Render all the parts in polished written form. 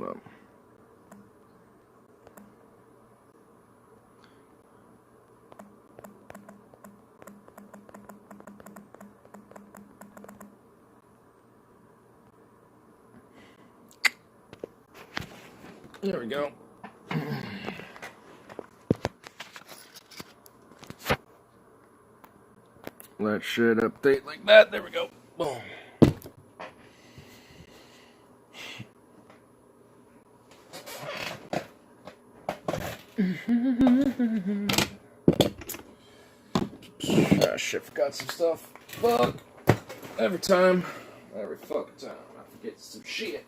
up. There we go. That should update like that. There we go. Boom. Shit, forgot some stuff. Fuck. Every fucking time, I forget some shit.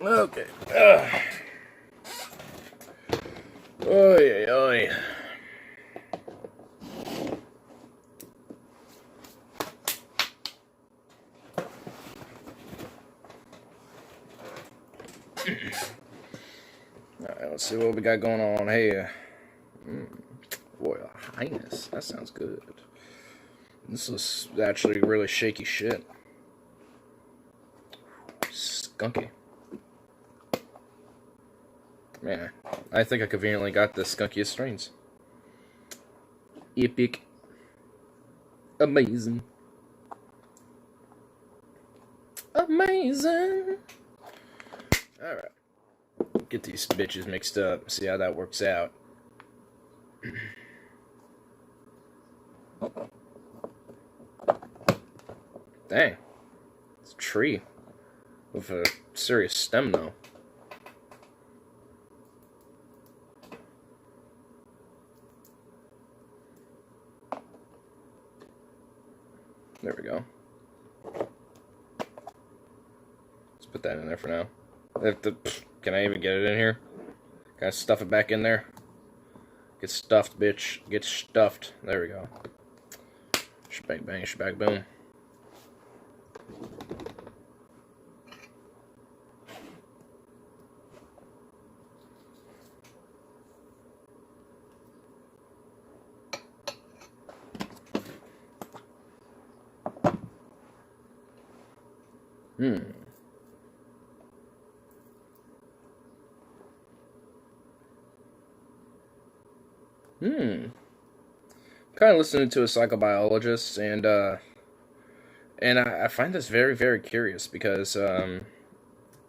Okay. Oy, oy. Alright, let's see what we got going on here. Royal Highness. That sounds good. This is actually really shaky shit. Skunky. Man, I think I conveniently got the skunkiest strains. Epic. Amazing. Amazing. Alright. Get these bitches mixed up. See how that works out. Dang. It's a tree. With a serious stem, though. There we go. Let's put that in there for now. Can I even get it in here? Can I stuff it back in there? Get stuffed, bitch. Get stuffed. There we go. Shbang bang, shbang boom. Kind of listening to a psychobiologist, and I find this very, very curious because I'm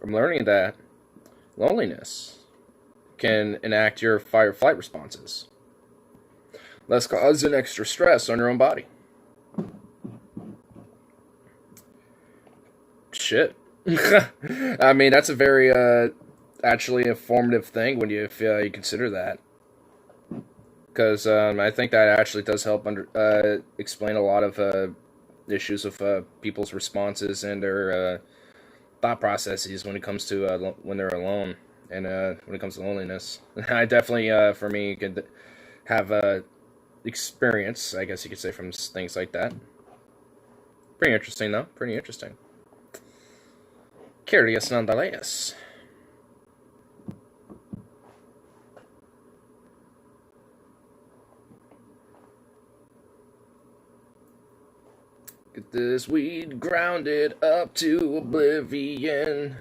learning that loneliness can enact your fight-or-flight responses, thus causing extra stress on your own body. Shit. I mean, that's a very actually informative thing when you consider that. Because I think that actually does help explain a lot of issues of people's responses and their thought processes when it comes to when they're alone and when it comes to loneliness. I definitely, for me, could have experience, I guess you could say, from things like that. Pretty interesting, though. Pretty interesting. Curious nonetheless. Get this weed grounded up to oblivion.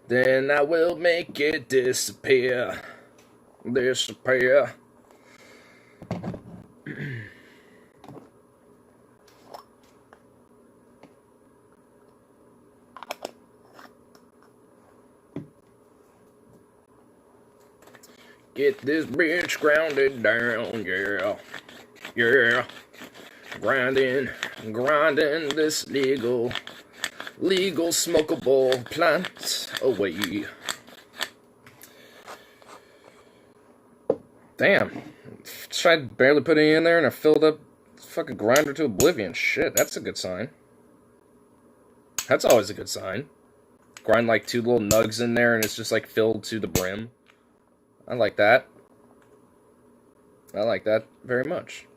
Then I will make it disappear. Disappear. Get this bitch grounded down, yeah. Yeah. Grinding this legal smokable plant away. Damn. Tried barely putting it in there and I filled up the fucking grinder to oblivion. Shit, that's a good sign. That's always a good sign. Grind like 2 little nugs in there and it's just like filled to the brim. I like that. I like that very much.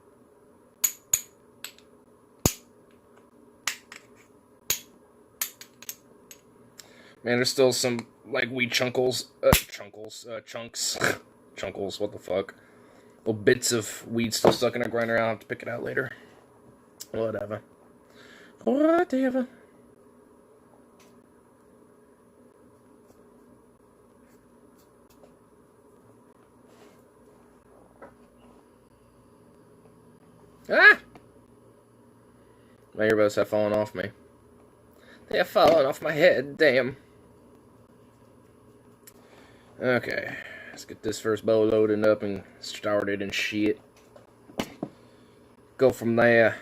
Man, there's still some like wee chunks. Chunkles, what the fuck? Little bits of weed still stuck in a grinder. I'll have to pick it out later. Whatever. Ah! My earbuds have fallen off me. They have fallen off my head, damn. Okay, let's get this first bow loaded up and started and shit. Go from there.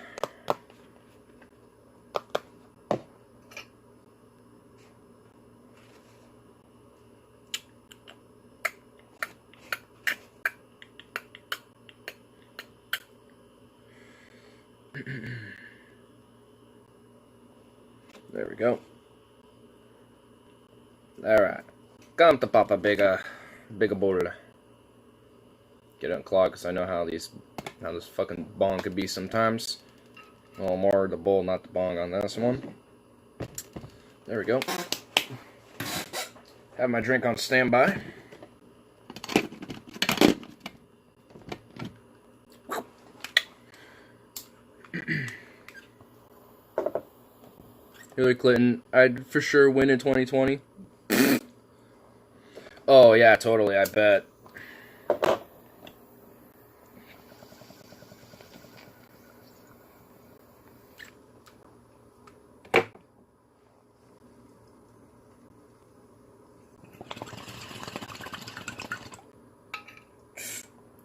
There we go. Alright. Come to pop a bigger bowl. Get it unclogged because I know how this fucking bong could be sometimes. Well, more the bowl, not the bong on this one. There we go. Have my drink on standby. Hillary Clinton, I'd for sure win in 2020. Oh, yeah, totally, I bet.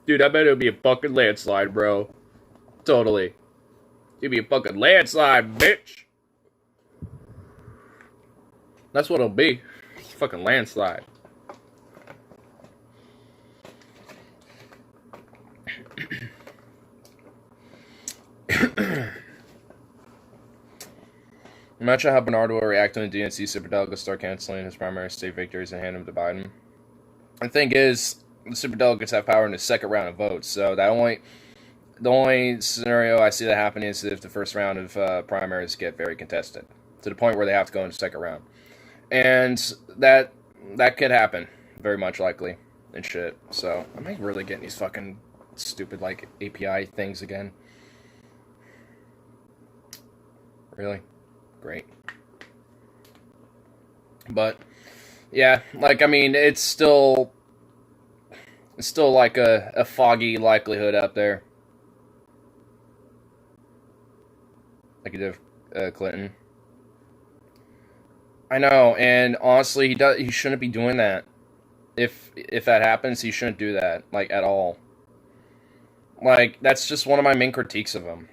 Dude, I bet it would be a fucking landslide, bro. Totally. It'd be a fucking landslide, bitch. That's what it'll be. Fucking landslide. Imagine how Bernardo will react when the DNC superdelegates start canceling his primary state victories and hand them to Biden. The thing is, the superdelegates have power in the second round of votes, so the only scenario I see that happening is if the first round of primaries get very contested, to the point where they have to go into the second round. And that could happen, very much likely, and shit. So, I might really get these fucking stupid, like, API things again. Really? Great. But, yeah, like, I mean, it's still like a foggy likelihood out there. Like you did Clinton. I know, and honestly, he shouldn't be doing that. If that happens, he shouldn't do that, like, at all. Like, that's just one of my main critiques of him.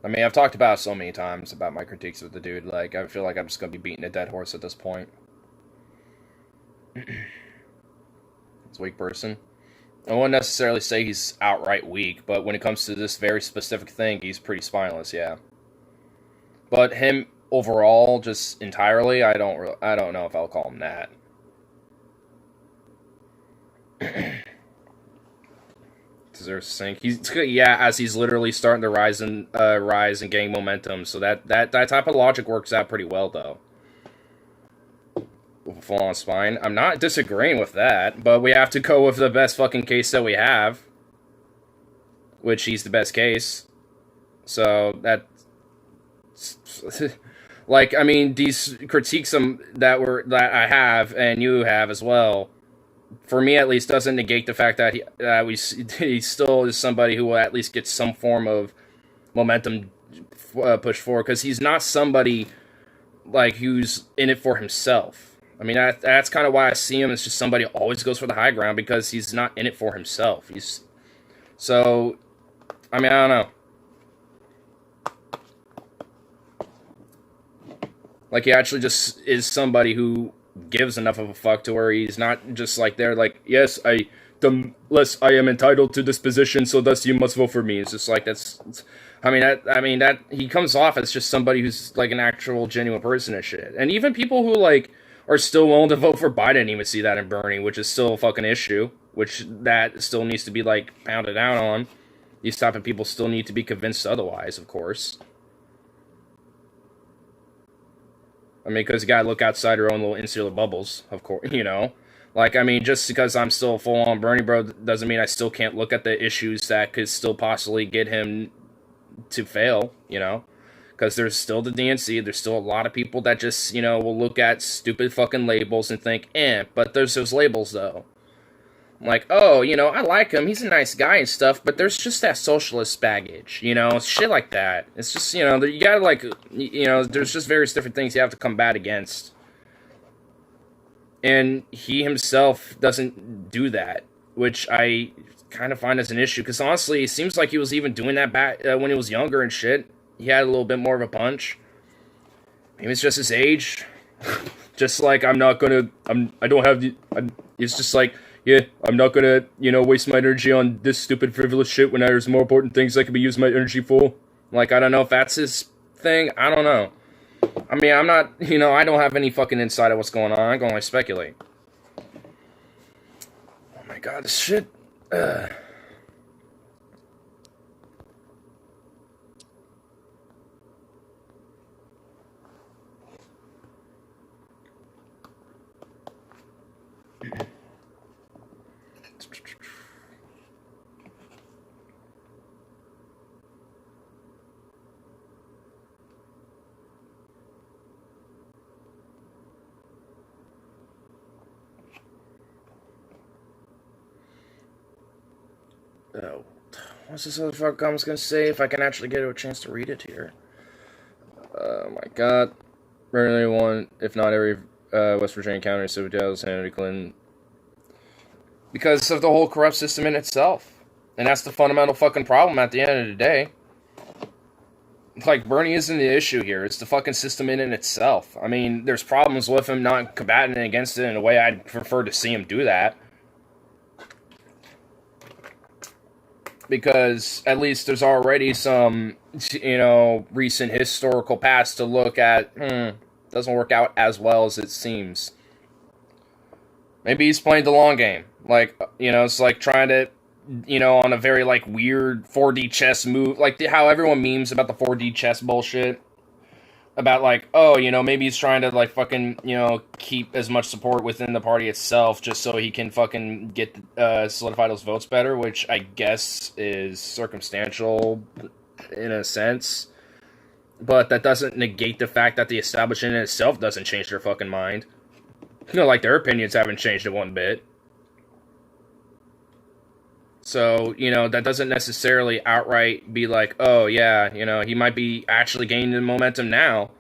I mean, I've talked about it so many times about my critiques of the dude. Like, I feel like I'm just gonna be beating a dead horse at this point. It's a weak person. I wouldn't necessarily say he's outright weak, but when it comes to this very specific thing, he's pretty spineless, yeah. But him overall, just entirely, I don't know if I'll call him that. Deserves to sink. As he's literally starting to rise and gain momentum. So that type of logic works out pretty well, though. Full on spine. I'm not disagreeing with that, but we have to go with the best fucking case that we have, which he's the best case. So that, like, I mean, these critiques that I have and you have as well, for me at least, doesn't negate the fact that he still is somebody who will at least get some form of momentum pushed forward, because he's not somebody like who's in it for himself. I mean, that's kind of why I see him as just somebody who always goes for the high ground, because he's not in it for himself. So, I mean, I don't know. Like, he actually just is somebody who gives enough of a fuck to where he's not just like there, like, yes, I am entitled to this position, so thus you must vote for me. It's just like I mean that he comes off as just somebody who's like an actual genuine person and shit. And even people who like are still willing to vote for Biden even see that in Bernie, which is still a fucking issue, which that still needs to be like pounded out on. These type of people still need to be convinced otherwise, of course. I mean, because you gotta look outside your own little insular bubbles, of course, you know? Like, I mean, just because I'm still full-on Bernie bro doesn't mean I still can't look at the issues that could still possibly get him to fail, you know? Because there's still the DNC, there's still a lot of people that just, you know, will look at stupid fucking labels and think, but there's those labels, though. Like, oh, you know, I like him, he's a nice guy and stuff, but there's just that socialist baggage, you know, shit like that. It's just, you know, you gotta, like, you know, there's just various different things you have to combat against. And he himself doesn't do that, which I kind of find as an issue, because honestly, it seems like he was even doing that back when he was younger and shit. He had a little bit more of a punch. Maybe it's just his age. Just like, I don't have the, it's just like, yeah, I'm not gonna, you know, waste my energy on this stupid frivolous shit when there's more important things I could be using my energy for. Like, I don't know if that's his thing. I don't know. I mean, I'm not, you know, I don't have any fucking insight of what's going on. I can only speculate. Oh my god, this shit. Oh, what's this other fuck I was gonna say if I can actually get a chance to read it here? Oh my god. Rarely one, if not every, West Virginia county civil jails, Hillary Clinton. Because of the whole corrupt system in itself. And that's the fundamental fucking problem at the end of the day. Like, Bernie isn't the issue here. It's the fucking system in itself. I mean, there's problems with him not combating against it in a way I'd prefer to see him do that. Because at least there's already some, you know, recent historical past to look at. Doesn't work out as well as it seems. Maybe he's playing the long game. Like, you know, it's like trying to, you know, on a very, like, weird 4D chess move. Like, how everyone memes about the 4D chess bullshit. About, like, oh, you know, maybe he's trying to, like, fucking, you know, keep as much support within the party itself just so he can fucking get, solidify those votes better, which I guess is circumstantial in a sense. But that doesn't negate the fact that the establishment itself doesn't change their fucking mind. You know, like, their opinions haven't changed it one bit. So, you know, that doesn't necessarily outright be like, oh, yeah, you know, he might be actually gaining momentum now.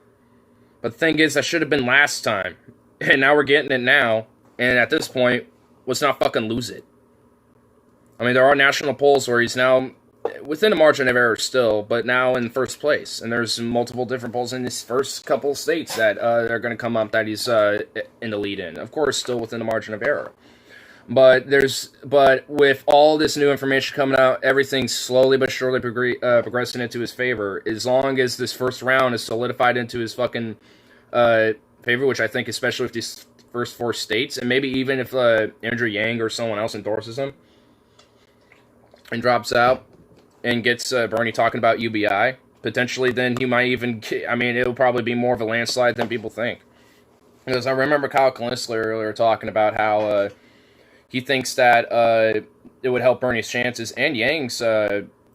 But the thing is, that should have been last time. And now we're getting it now. And at this point, let's not fucking lose it. I mean, there are national polls where he's now within a margin of error still, but now in first place. And there's multiple different polls in his first couple of states that are going to come up that he's in the lead in. Of course, still within the margin of error. But with all this new information coming out, everything's slowly but surely progressing into his favor. As long as this first round is solidified into his fucking favor, which I think especially with these first 4 states, and maybe even if Andrew Yang or someone else endorses him and drops out and gets Bernie talking about UBI, potentially then he might even, I mean, it'll probably be more of a landslide than people think. Because I remember Kyle Klintzler earlier talking about how he thinks that it would help Bernie's chances and Yang's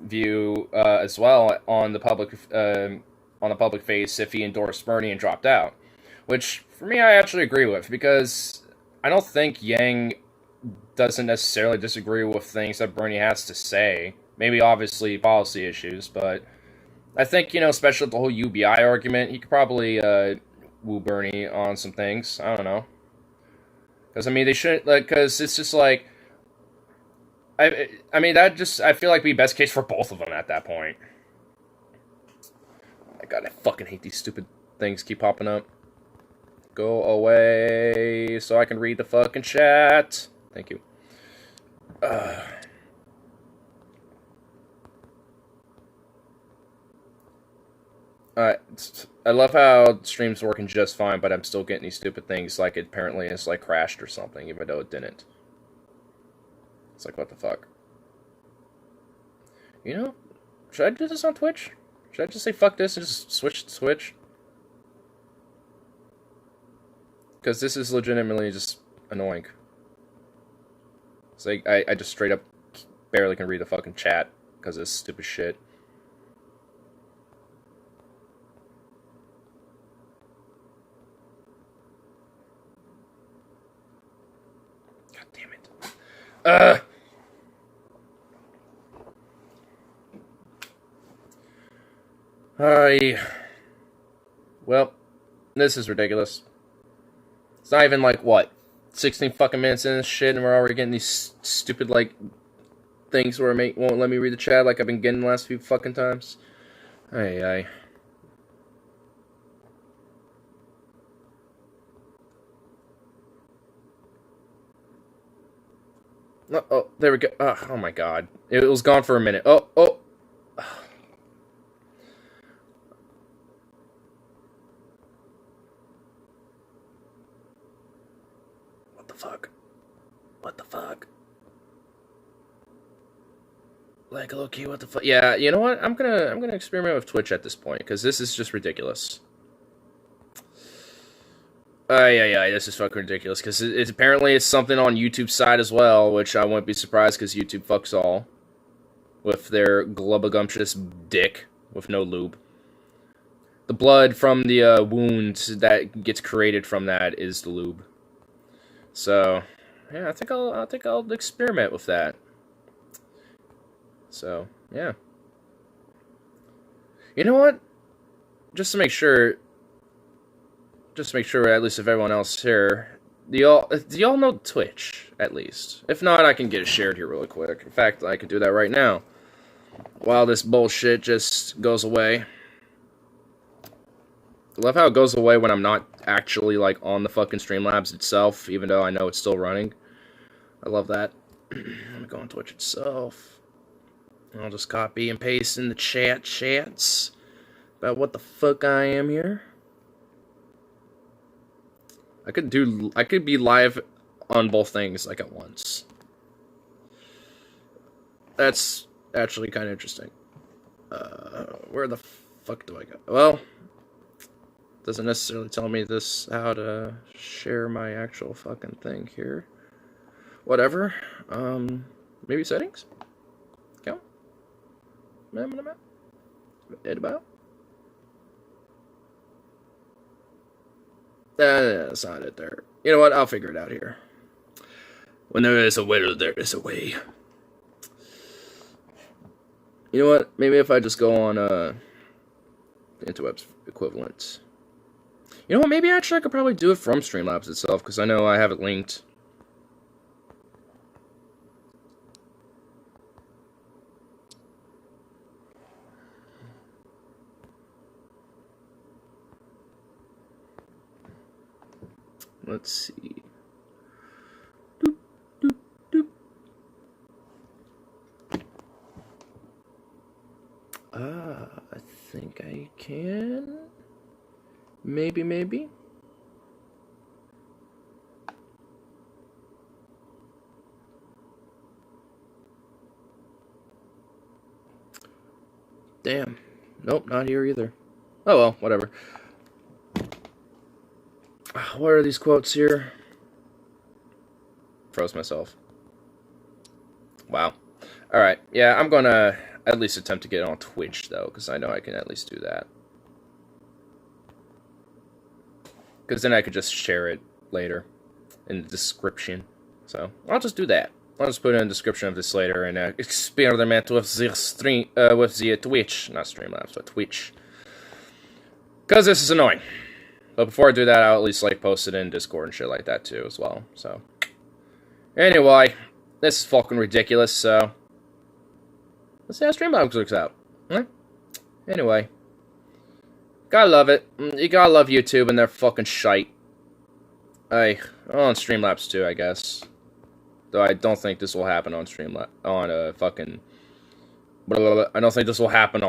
view as well on the public face if he endorsed Bernie and dropped out. Which, for me, I actually agree with, because I don't think Yang doesn't necessarily disagree with things that Bernie has to say. Maybe, obviously, policy issues, but I think, you know, especially with the whole UBI argument, he could probably woo Bernie on some things. I don't know. Because I mean, they shouldn't like. Because it's just like I mean that just I feel like be best case for both of them at that point. My God, I fucking hate these stupid things keep popping up. Go away so I can read the fucking chat. Thank you. I love how stream's working just fine, but I'm still getting these stupid things like it apparently it's like crashed or something, even though it didn't. It's like, what the fuck? You know, should I do this on Twitch? Should I just say fuck this and just switch to Twitch? Because this is legitimately just annoying. It's like, I just straight up barely can read the fucking chat because of this stupid shit. God damn it. Well, this is ridiculous. It's not even like, what, 16 fucking minutes in this shit and we're already getting these stupid, like, things where it won't let me read the chat like I've been getting the last few fucking times. Aye. Oh, there we go. Oh my God. It was gone for a minute. Oh. What the fuck? Like, low-key, what the fuck? Yeah, you know what? I'm gonna experiment with Twitch at this point, because this is just ridiculous. This is fucking ridiculous, because it's apparently it's something on YouTube's side as well, which I wouldn't be surprised, because YouTube fucks all. With their glubbagumptious dick, with no lube. The blood from the wound that gets created from that is the lube. So, yeah, I think I'll experiment with that. So, yeah. You know what? Just to make sure, at least if everyone else here, do y'all know Twitch, at least? If not, I can get it shared here really quick. In fact, I could do that right now. While this bullshit just goes away. I love how it goes away when I'm not actually, like, on the fucking Streamlabs itself, even though I know it's still running. I love that. Let me go on Twitch itself. I'll just copy and paste in the chats about what the fuck I am here. I could be live on both things, like, at once. That's actually kind of interesting. Where the fuck do I go? Well, doesn't necessarily tell me how to share my actual fucking thing here. Whatever. Maybe settings? Go. About. That's not it there. You know what? I'll figure it out here. When there is a way, there is a way. You know what? Maybe if I just go on interwebs equivalent. You know what? Maybe actually I could probably do it from Streamlabs itself, because I know I have it linked. Let's see. Doop, doop, doop. I think I can. Maybe. Damn. Nope, not here either. Oh well, whatever. What are these quotes here? Froze myself. Wow. Alright, yeah, I'm gonna at least attempt to get on Twitch, though, because I know I can at least do that. Because then I could just share it later in the description. So, I'll just do that. I'll just put in the description of this later and experiment with the stream, with the Twitch. Not Streamlabs, but Twitch. Because this is annoying. But before I do that, I'll at least like post it in Discord and shit like that too as well. So anyway, this is fucking ridiculous. So let's see how Streamlabs works out. Anyway, gotta love it. You gotta love YouTube and their fucking shite. On Streamlabs too, I guess. Though I don't think this will happen on Streamlabs. I don't think this will happen on